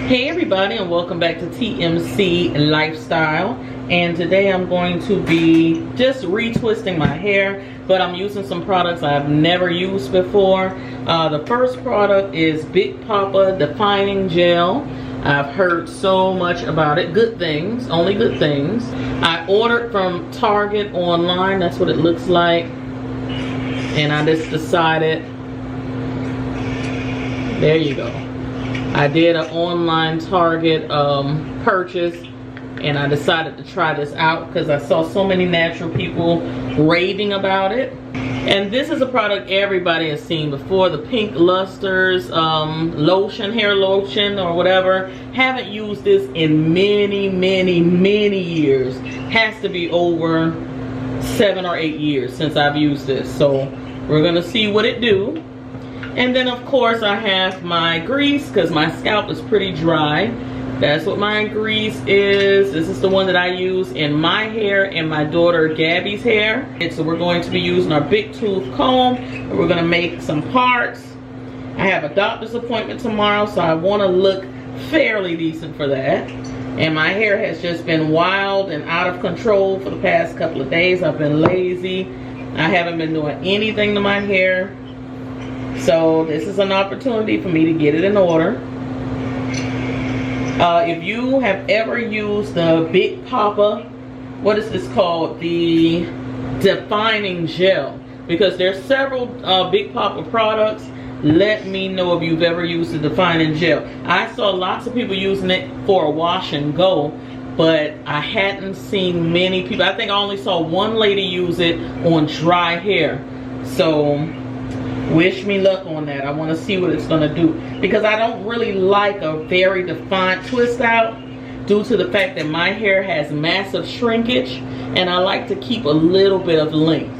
Hey everybody, and welcome back to TMCLyfeStyle. And today I'm going to be just retwisting my hair, but I'm using some products I've never used before. The first product is Big Poppa Defining Gel. I've heard so much about it. Good things, only good things. I ordered from Target online. That's what it looks like. And I just decided, there you go. I did an online Target purchase, and I decided to try this out because I saw so many natural people raving about it. And this is a product everybody has seen before, the Pink Luster's lotion, hair lotion or whatever. Haven't used this in many years. Has to be over 7 or 8 years since I've used this. So we're gonna see what it do. And then of course I have my grease because my scalp is pretty dry. That's what my grease is. This is the one that I use in my hair and my daughter Gabby's hair. And so we're going to be using our big tooth comb, and we're gonna make some parts. I have a doctor's appointment tomorrow, so I wanna look fairly decent for that. And my hair has just been wild and out of control for the past couple of days. I've been lazy. I haven't been doing anything to my hair. So this is an opportunity for me to get it in order. If you have ever used the Big Poppa, what is this called? The Defining Gel. Because there's several Big Poppa products. Let me know if you've ever used the Defining Gel. I saw lots of people using it for a wash and go, but I hadn't seen many people. I think I only saw one lady use it on dry hair. So wish me luck on that. I want to see what it's going to do, because I don't really like a very defined twist out due to the fact that my hair has massive shrinkage and I like to keep a little bit of length.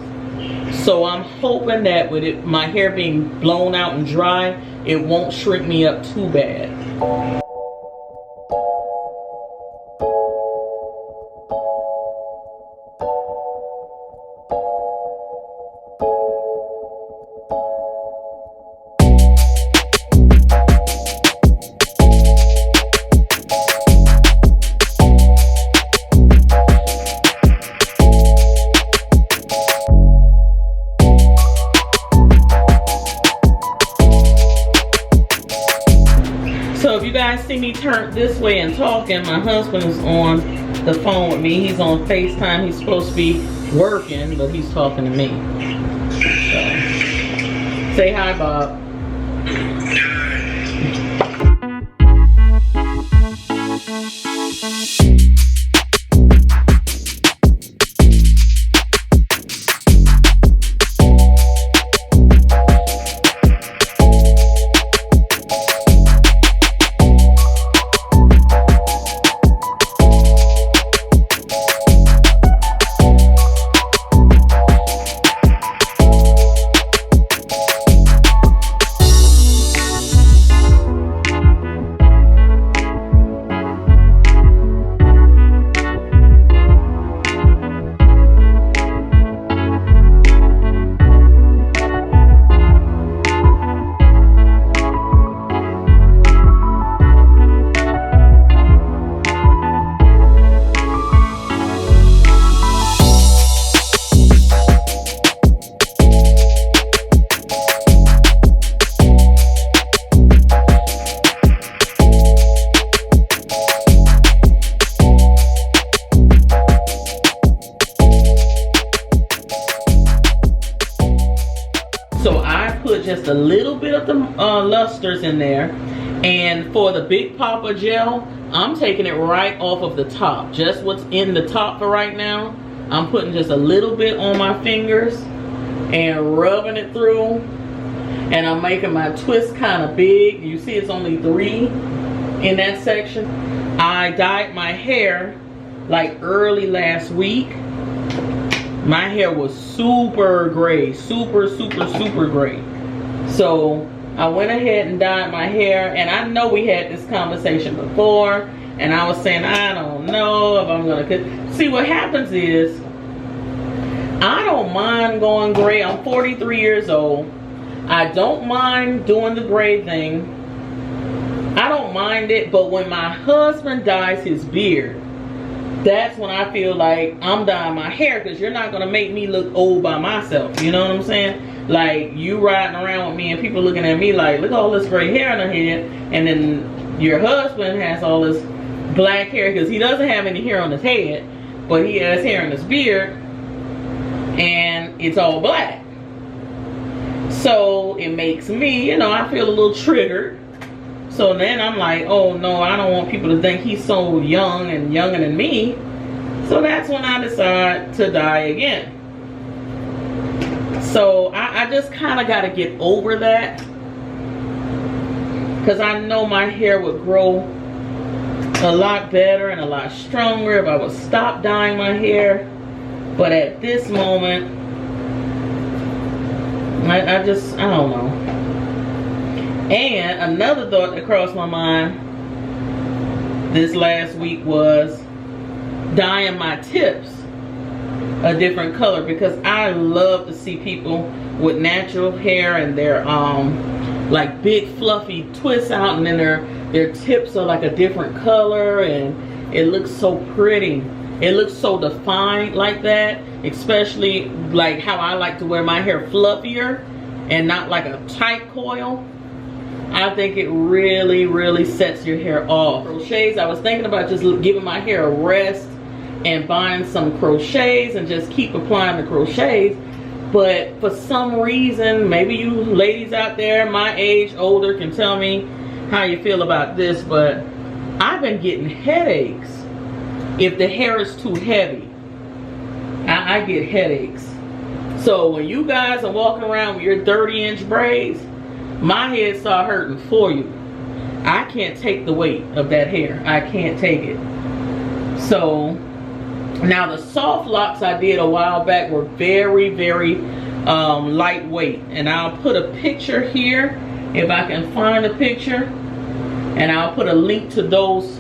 So I'm hoping that with it, my hair being blown out and dry, it won't shrink me up too bad. So if you guys see me turned this way and talking, my husband is on the phone with me. He's on FaceTime. He's supposed to be working, but he's talking to me. So, say hi, Bob. So I put just a little bit of the lusters in there. And for the Big Poppa gel, I'm taking it right off of the top. Just what's in the top for right now. I'm putting just a little bit on my fingers and rubbing it through. And I'm making my twist kind of big. You see it's only 3 in that section. I dyed my hair like early last week. My hair was super gray, super gray. So I went ahead and dyed my hair, and I know we had this conversation before, and I was saying, I don't know if I'm gonna, see what happens is, I don't mind going gray. I'm 43 years old. I don't mind doing the gray thing. I don't mind it, but when my husband dyes his beard, that's when I feel like I'm dyeing my hair, because you're not gonna make me look old by myself. You know what I'm saying? Like, you riding around with me and people looking at me like, look at all this gray hair on her head, and then your husband has all this black hair, because he doesn't have any hair on his head, but he has hair in his beard, and it's all black. So it makes me, you know, I feel a little triggered. So then I'm like, oh no, I don't want people to think he's so young and younger than me. So that's when I decide to dye again. So I just kind of got to get over that, because I know my hair would grow a lot better and a lot stronger if I would stop dyeing my hair. But at this moment, I don't know. And another thought that crossed my mind this last week was dyeing my tips a different color, because I love to see people with natural hair and their like big fluffy twists out, and then their tips are like a different color, and it looks so pretty. It looks so defined like that, especially like how I like to wear my hair fluffier and not like a tight coil. I think it really, really sets your hair off. Crochets, I was thinking about just giving my hair a rest and buying some crochets and just keep applying the crochets. But for some reason, maybe you ladies out there my age, older, can tell me how you feel about this, but I've been getting headaches if the hair is too heavy. I get headaches. So when you guys are walking around with your 30-inch braids, my head start hurting for you. I can't take the weight of that hair. I can't take it. So now the soft locks I did a while back were very, very lightweight, and I'll put a picture here if I can find a picture, and I'll put a link to those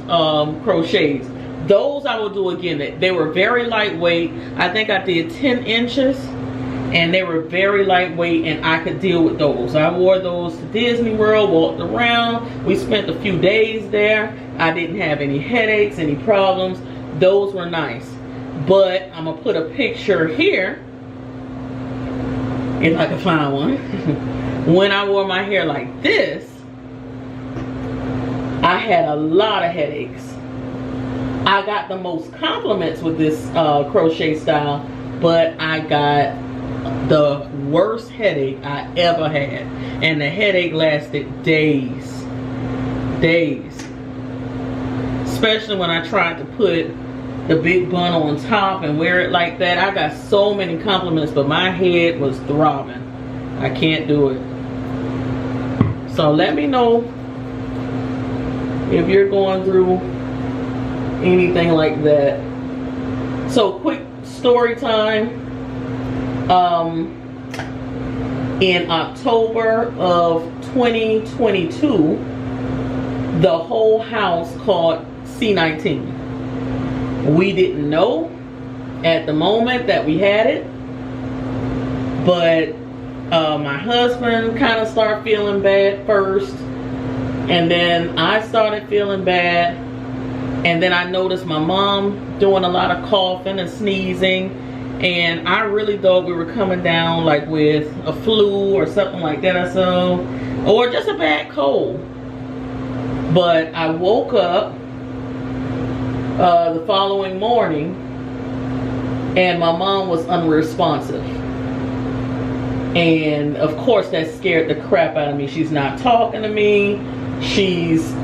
crochets. Those I will do again. They were very lightweight. I think I did 10 inches. And they were very lightweight, and I could deal with those. I wore those to Disney World, walked around. We spent a few days there. I didn't have any headaches, any problems. Those were nice. But I'm going to put a picture here, if I can find one. When I wore my hair like this, I had a lot of headaches. I got the most compliments with this crochet style, but I got the worst headache I ever had, and the headache lasted days, especially when I tried to put the big bun on top and wear it like that. I got so many compliments, but my head was throbbing. I can't do it. So let me know if you're going through anything like that. So quick story time. In October of 2022, the whole house caught C19. We didn't know at the moment that we had it, but my husband kind of started feeling bad first, and then I started feeling bad, and then I noticed my mom doing a lot of coughing and sneezing. And I really thought we were coming down like with a flu or something like that, or just a bad cold. But I woke up the following morning, and my mom was unresponsive. And of course that scared the crap out of me. She's not talking to me.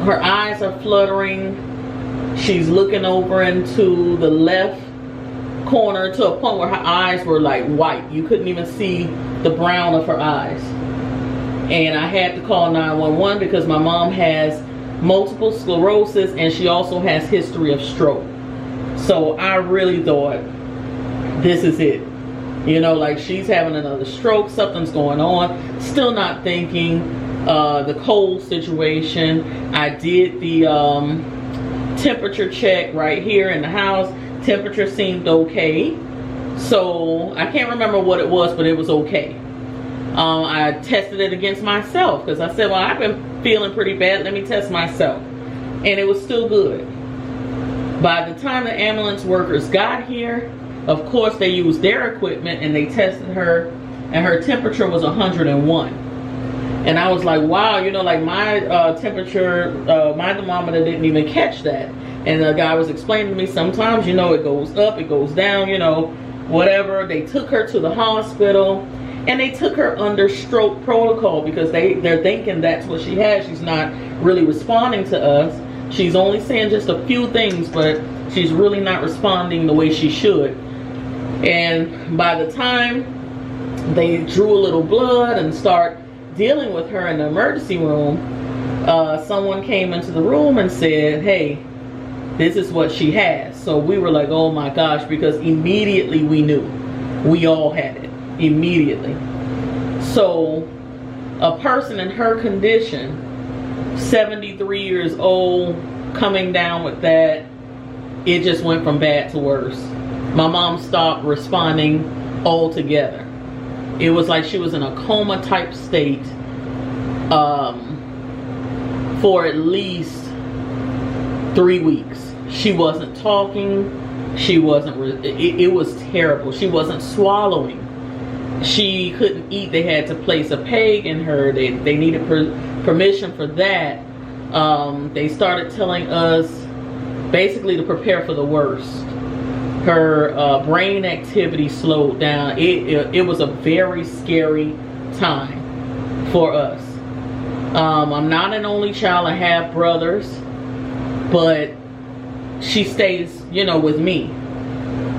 Her eyes are fluttering. She's looking over into the left corner to a point where her eyes were like white. You couldn't even see the brown of her eyes. And I had to call 911 because my mom has multiple sclerosis, and she also has history of stroke. So I really thought, this is it. You know, like she's having another stroke, something's going on. Still not thinking. The cold situation. I did the temperature check right here in the house. Temperature seemed okay. So I can't remember what it was, but it was okay. I tested it against myself because I said, well, I've been feeling pretty bad. Let me test myself. And it was still good. By the time the ambulance workers got here, of course they used their equipment and they tested her, and her temperature was 101. And I was like, wow, you know, like my temperature, my thermometer didn't even catch that. And the guy was explaining to me, sometimes, you know, it goes up, it goes down, you know, whatever. They took her to the hospital, and they took her under stroke protocol because they're thinking that's what she has. She's not really responding to us. She's only saying just a few things, but she's really not responding the way she should. And by the time they drew a little blood and start dealing with her in the emergency room, someone came into the room and said, hey, this is what she has. So we were like, oh my gosh, because immediately we knew. We all had it. Immediately. So a person in her condition, 73 years old, coming down with that, it just went from bad to worse. My mom stopped responding altogether. It was like she was in a coma type state for at least 3 weeks. She wasn't talking. She wasn't, it was terrible. She wasn't swallowing. She couldn't eat. They had to place a peg in her. They needed permission for that. They started telling us basically to prepare for the worst. Her brain activity slowed down. It was a very scary time for us. I'm not an only child. I have brothers, but she stays, you know, with me.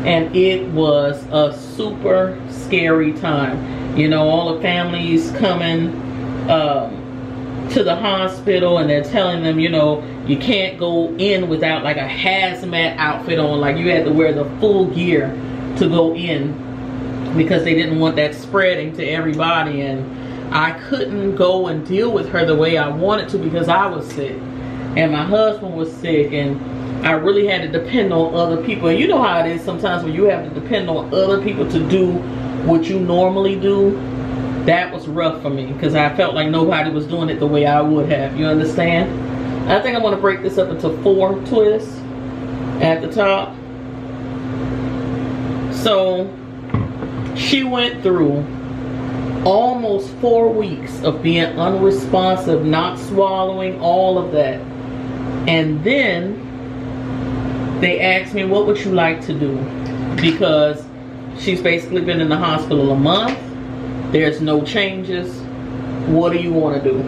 And it was a super scary time. You know, all the families coming to the hospital, and they're telling them, you know, you can't go in without like a hazmat outfit on. Like you had to wear the full gear to go in because they didn't want that spreading to everybody. And I couldn't go and deal with her the way I wanted to because I was sick and my husband was sick, and I really had to depend on other people. And you know how it is sometimes when you have to depend on other people to do what you normally do. That was rough for me because I felt like nobody was doing it the way I would have. You understand? I think I'm going to break this up into 4 twists at the top. So she went through almost 4 weeks of being unresponsive, not swallowing, all of that. And then they asked me, what would you like to do? Because she's basically been in the hospital a month. There's no changes. What do you want to do?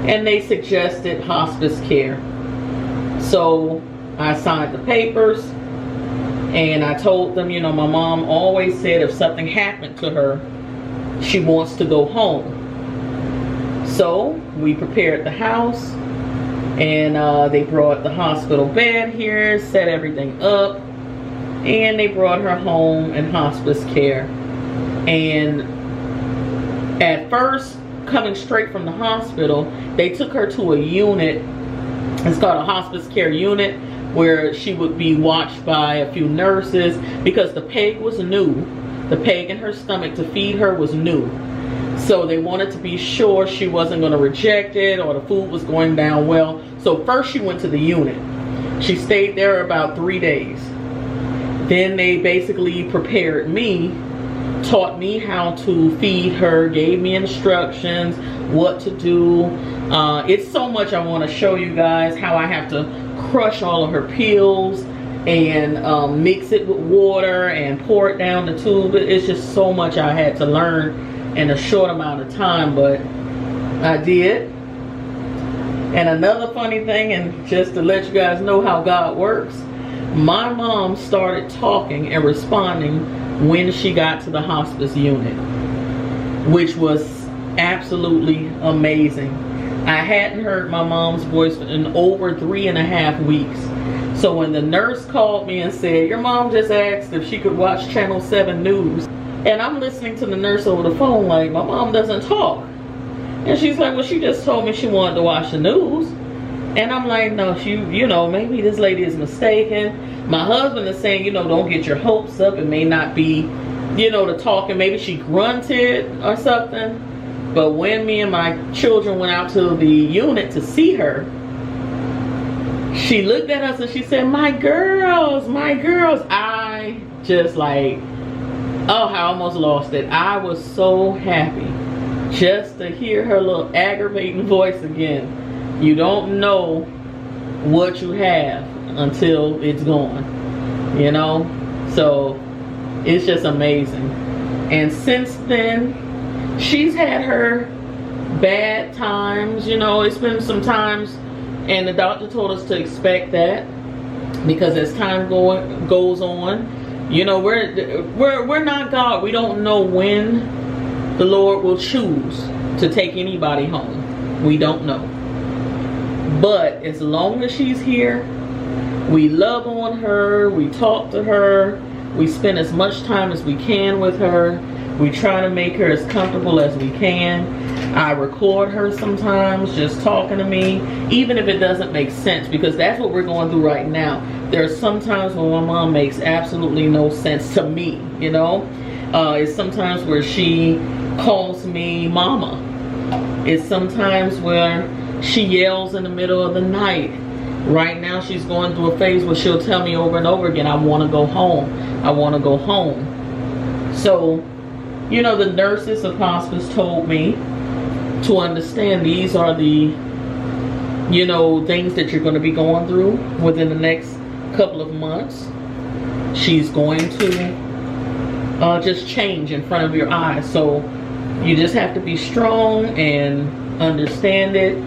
And they suggested hospice care. So I signed the papers and I told them, you know, my mom always said if something happened to her, she wants to go home. So we prepared the house, and they brought the hospital bed here, set everything up, and they brought her home in hospice care. And at first, coming straight from the hospital, they took her to a unit. It's called a hospice care unit, where she would be watched by a few nurses because the peg was new. The peg in her stomach to feed her was new. So they wanted to be sure she wasn't going to reject it or the food was going down well. So first she went to the unit. She stayed there about 3 days. Then they basically prepared me, taught me how to feed her, gave me instructions, what to do. It's so much I want to show you guys, how I have to crush all of her pills and mix it with water and pour it down the tube. It's just so much I had to learn in a short amount of time, but I did. And another funny thing, and just to let you guys know how God works, my mom started talking and responding when she got to the hospice unit, which was absolutely amazing. I hadn't heard my mom's voice in over 3.5 weeks. So when the nurse called me and said, your mom just asked if she could watch Channel 7 News, and I'm listening to the nurse over the phone like, my mom doesn't talk. And she's like, well, she just told me she wanted to watch the news. And I'm like, no, you know, maybe this lady is mistaken. My husband is saying, you know, don't get your hopes up. It may not be, you know, the talking. Maybe she grunted or something. But when me and my children went out to the unit to see her, she looked at us and she said, my girls, my girls. I just like, oh, I almost lost it. I was so happy just to hear her little aggravating voice again. You don't know what you have until it's gone, you know? So it's just amazing. And since then, she's had her bad times, you know. It's been some times, and the doctor told us to expect that, because as time goes on, you know, we're not God. We don't know when the Lord will choose to take anybody home. We don't know. But as long as she's here, we love on her, we talk to her, we spend as much time as we can with her. We try to make her as comfortable as we can. I record her sometimes just talking to me, even if it doesn't make sense, because that's what we're going through right now. There are some times when my mom makes absolutely no sense to me, you know. It's sometimes where she calls me mama. It's sometimes where she yells in the middle of the night. Right now she's going through a phase where she'll tell me over and over again, I want to go home. I want to go home. So, you know, the nurses of hospice told me to understand these are the, you know, things that you're going to be going through within the next couple of months. She's going to just change in front of your eyes. So you just have to be strong and understand it.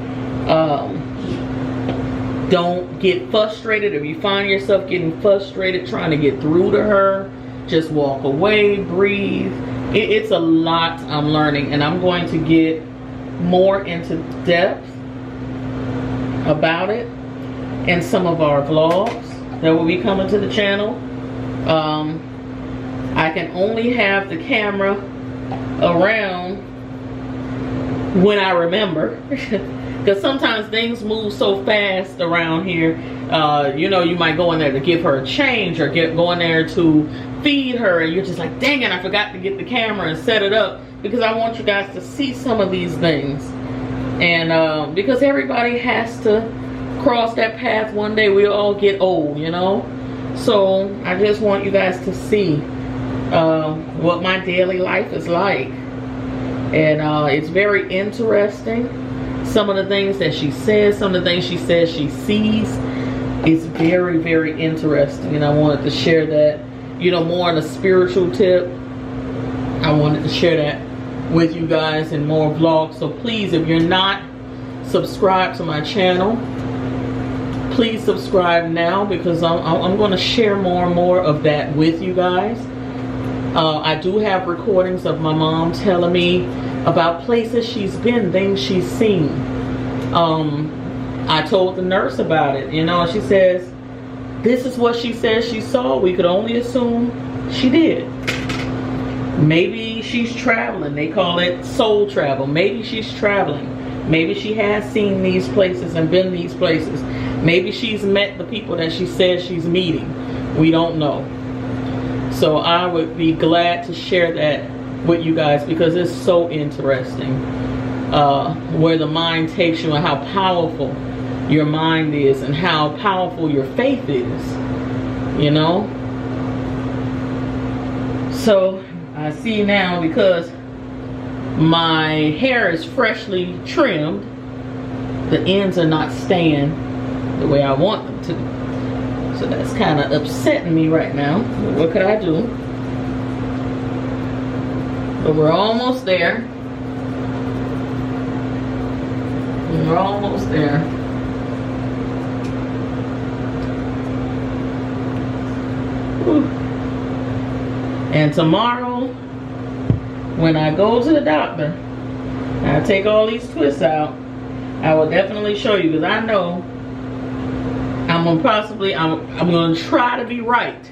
Don't get frustrated. If you find yourself getting frustrated trying to get through to her, just walk away, breathe. It's a lot I'm learning, and I'm going to get more into depth about it in some of our vlogs that will be coming to the channel. I can only have the camera around when I remember. Because sometimes things move so fast around here. You know, you might go in there to give her a change, or go in there to feed her, and you're just like, dang it, I forgot to get the camera and set it up, because I want you guys to see some of these things. And because everybody has to cross that path one day. We all get old, you know. So I just want you guys to see what my daily life is like. And it's very interesting. Some of the things that she says, some of the things she says she sees, is very, very interesting. And I wanted to share that, you know, more on a spiritual tip. I wanted to share that with you guys in more vlogs. So please, if you're not subscribed to my channel, please subscribe now, because I'm going to share more and more of that with you guys. I do have recordings of my mom telling me about places she's been, things she's seen. I told the nurse about it, you know, and she says, this is what she says she saw. We could only assume she did. Maybe she's traveling. They call it soul travel. Maybe she's traveling. Maybe she has seen these places and been these places. Maybe she's met the people that she says she's meeting. We don't know. So I would be glad to share that with you guys, because it's so interesting where the mind takes you, and how powerful your mind is, and how powerful your faith is, you know. So I see now, because my hair is freshly trimmed, the ends are not staying the way I want them to. So that's kind of upsetting me right now. But what could I do? But we're almost there. We're almost there. Whew. And tomorrow, when I go to the doctor, and I take all these twists out, I will definitely show you, because I know I'm gonna try to be right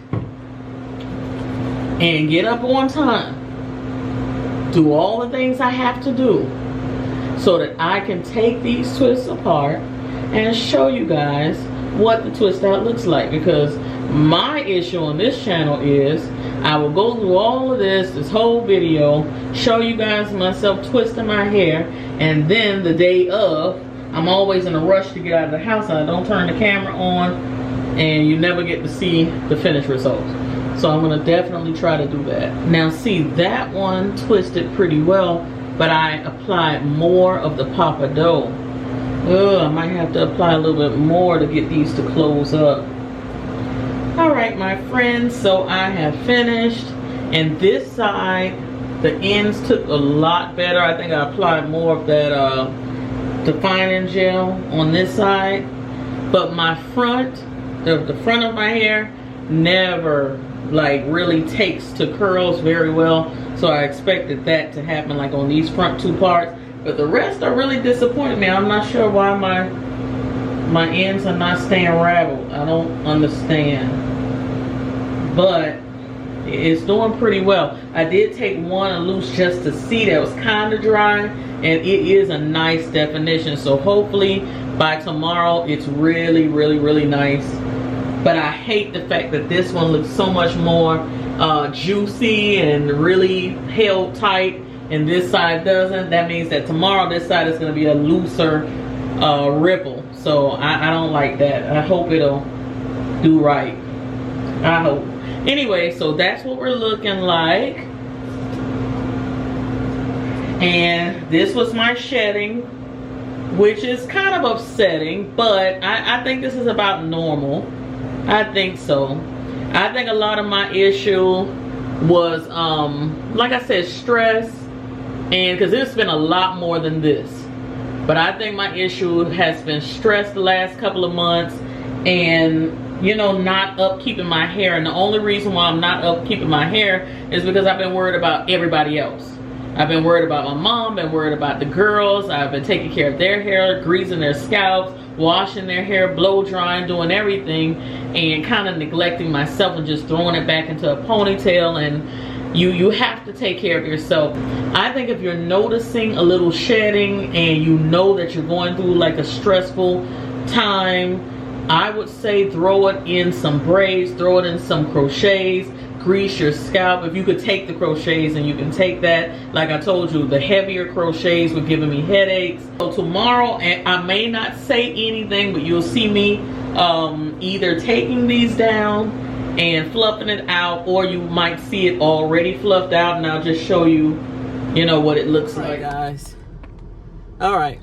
and get up on time, do all the things I have to do, so that I can take these twists apart and show you guys what the twist out looks like. Because My issue on this channel is I will go through all of this whole video, show you guys myself twisting my hair, and then the day of, I'm always in a rush to get out of the house and I don't turn the camera on, and you never get to see the finished results. So I'm gonna definitely try to do that. Now see, that one twisted pretty well, but I applied more of the Poppa dough. I might have to apply a little bit more to get these to close up. All right, my friends, so I have finished, and this side, the ends took a lot better. I think I applied more of that defining gel on this side, but my front, the front of my hair never like really takes to curls very well, so I expected that to happen like on these front two parts, but the rest are really disappointing me. I'm not sure why my ends are not staying raveled. I don't understand, but it's doing pretty well. I did take one loose just to see that was kind of dry, and it is a nice definition, so hopefully by tomorrow it's really nice. But I hate the fact that this one looks so much more juicy and really held tight, and this side doesn't. That means that tomorrow this side is going to be a looser ripple, so I don't like that. I hope it'll do right. I hope. Anyway, so that's what we're looking like. And this was my shedding, which is kind of upsetting, but I think this is about normal. I think so. I think a lot of my issue was, like I said, stress. And because it's been a lot more than this. But I think my issue has been stress the last couple of months. And you know, not upkeeping my hair. And the only reason why I'm not upkeeping my hair is because I've been worried about everybody else. I've been worried about my mom, been worried about the girls. I've been taking care of their hair, greasing their scalps, washing their hair, blow drying, doing everything, and kind of neglecting myself and just throwing it back into a ponytail. And you have to take care of yourself. I think if you're noticing a little shedding and you know that you're going through like a stressful time, I would say throw it in some braids, throw it in some crochets, grease your scalp. If you could take the crochets, and you can take that. Like I told you, the heavier crochets were giving me headaches. So tomorrow, and I may not say anything, but you'll see me either taking these down and fluffing it out, or you might see it already fluffed out, and I'll just show you, you know, what it looks like, guys. All right.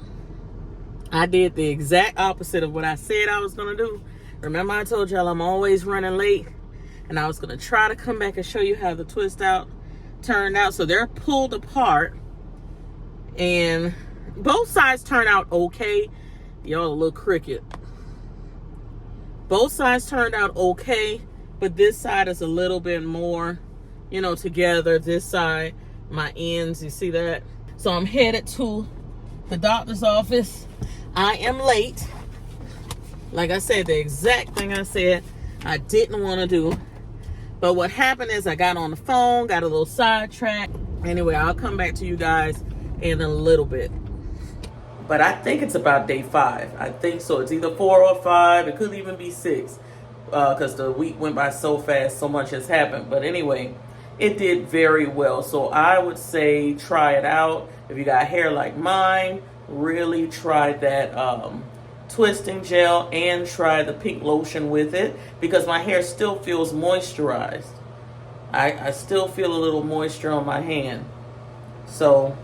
I did the exact opposite of what I said I was gonna do. Remember I told y'all I'm always running late, and I was gonna try to come back and show you how the twist out turned out. So they're pulled apart, and both sides turned out okay. Y'all a little crooked. Both sides turned out okay, but this side is a little bit more, you know, together. This side, my ends, you see that? So I'm headed to the doctor's office. I am late. Like I said, the exact thing I said I didn't want to do. But what happened is I got on the phone, got a little sidetracked. Anyway, I'll come back to you guys in a little bit. But I think it's about day 5. I think so. It's either 4 or 5. It could even be 6. Because the week went by so fast, so much has happened. But anyway, it did very well. So I would say try it out. If you got hair like mine, really try that twisting gel, and try the pink lotion with it, because my hair still feels moisturized. I still feel a little moisture on my hand. So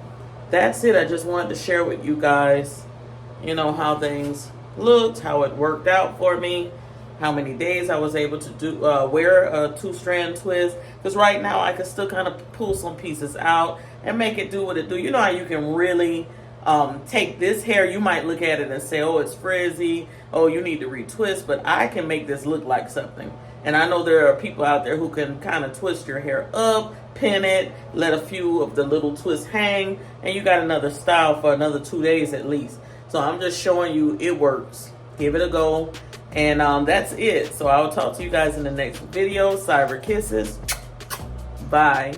that's it. I just wanted to share with you guys, you know, how things looked, how it worked out for me, how many days I was able to do wear a 2-strand twist, because right now I can still kind of pull some pieces out and make it do what it do. You know how you can really take this hair, you might look at it and say, oh, it's frizzy, oh, you need to retwist, but I can make this look like something. And I know there are people out there who can kind of twist your hair up, pin it, let a few of the little twists hang, and you got another style for another 2 days at least. So I'm just showing you it works. Give it a go. And that's it. So I will talk to you guys in the next video. Cyber kisses. Bye.